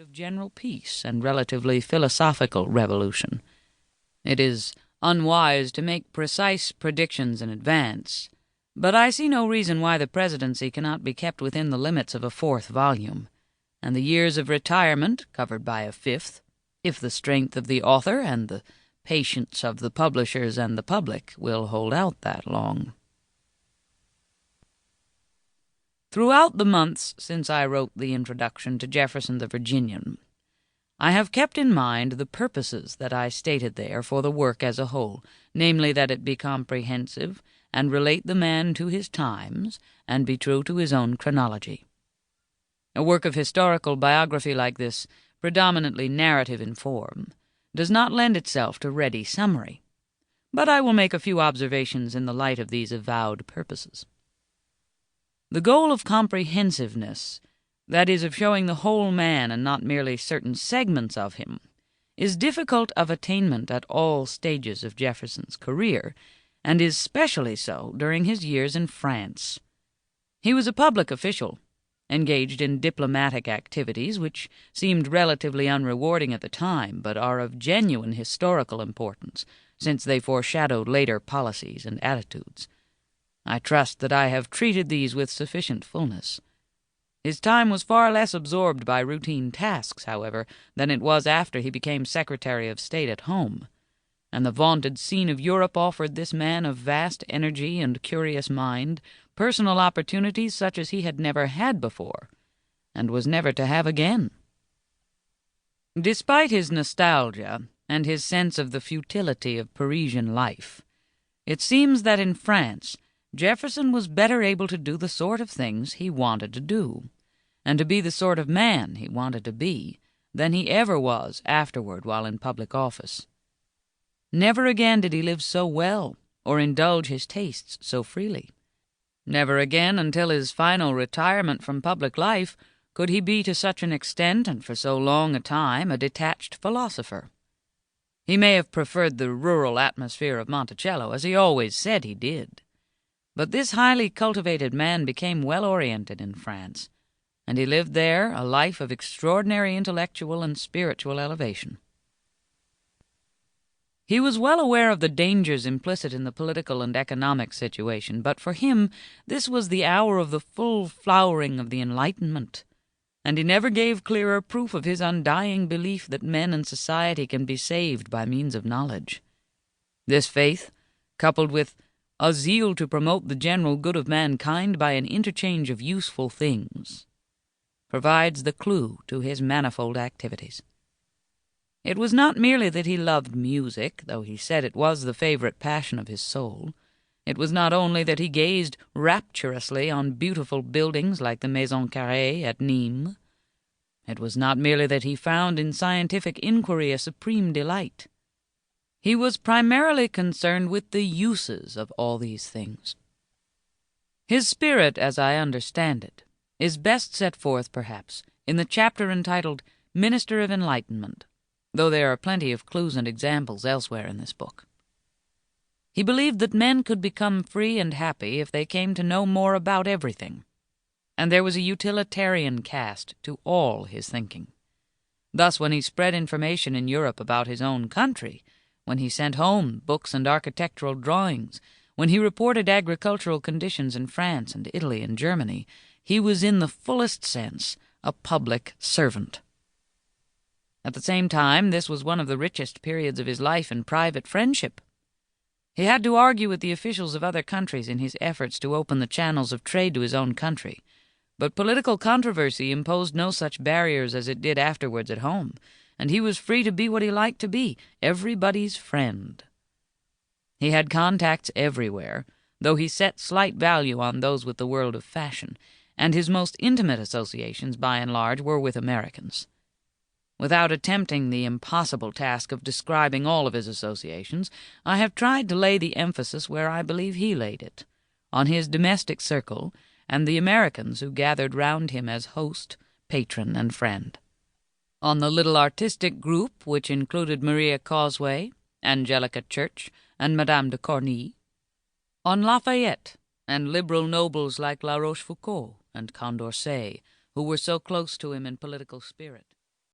of general peace and relatively philosophical revolution. It is unwise to make precise predictions in advance, but I see no reason why the presidency cannot be kept within the limits of a fourth volume, and the years of retirement covered by a fifth, if the strength of the author and the patience of the publishers and the public will hold out that long. Throughout the months since I wrote the introduction to Jefferson the Virginian, I have kept in mind the purposes that I stated there for the work as a whole, namely that it be comprehensive and relate the man to his times and be true to his own chronology. A work of historical biography like this, predominantly narrative in form, does not lend itself to ready summary, but I will make a few observations in the light of these avowed purposes. The goal of comprehensiveness, that is, of showing the whole man and not merely certain segments of him, is difficult of attainment at all stages of Jefferson's career, and is specially so during his years in France. He was a public official, engaged in diplomatic activities which seemed relatively unrewarding at the time, but are of genuine historical importance, since they foreshadowed later policies and attitudes. I trust that I have treated these with sufficient fullness. His time was far less absorbed by routine tasks, however, than it was after he became Secretary of State at home, and the vaunted scene of Europe offered this man of vast energy and curious mind personal opportunities such as he had never had before, and was never to have again. Despite his nostalgia and his sense of the futility of Parisian life, it seems that in France Jefferson was better able to do the sort of things he wanted to do, and to be the sort of man he wanted to be, than he ever was afterward while in public office. Never again did he live so well, or indulge his tastes so freely. Never again, until his final retirement from public life, could he be to such an extent and for so long a time a detached philosopher. He may have preferred the rural atmosphere of Monticello, as he always said he did. But this highly cultivated man became well-oriented in France, and he lived there a life of extraordinary intellectual and spiritual elevation. He was well aware of the dangers implicit in the political and economic situation, but for him this was the hour of the full flowering of the Enlightenment, and he never gave clearer proof of his undying belief that men and society can be saved by means of knowledge. This faith, coupled with a zeal to promote the general good of mankind by an interchange of useful things, provides the clue to his manifold activities. It was not merely that he loved music, though he said it was the favorite passion of his soul. It was not only that he gazed rapturously on beautiful buildings like the Maison Carrée at Nîmes. It was not merely that he found in scientific inquiry a supreme delight. He was primarily concerned with the uses of all these things. His spirit, as I understand it, is best set forth, perhaps, in the chapter entitled Minister of Enlightenment, though there are plenty of clues and examples elsewhere in this book. He believed that men could become free and happy if they came to know more about everything, and there was a utilitarian cast to all his thinking. Thus, when he spread information in Europe about his own country, when he sent home books and architectural drawings, when he reported agricultural conditions in France and Italy and Germany, he was in the fullest sense a public servant. At the same time, this was one of the richest periods of his life in private friendship. He had to argue with the officials of other countries in his efforts to open the channels of trade to his own country, but political controversy imposed no such barriers as it did afterwards at home, and he was free to be what he liked to be, everybody's friend. He had contacts everywhere, though he set slight value on those with the world of fashion, and his most intimate associations, by and large, were with Americans. Without attempting the impossible task of describing all of his associations, I have tried to lay the emphasis where I believe he laid it, on his domestic circle and the Americans who gathered round him as host, patron, and friend. On the little artistic group which included Maria Causeway, Angelica Church, and Madame de Corny. On Lafayette, and liberal nobles like La Rochefoucauld and Condorcet, who were so close to him in political spirit.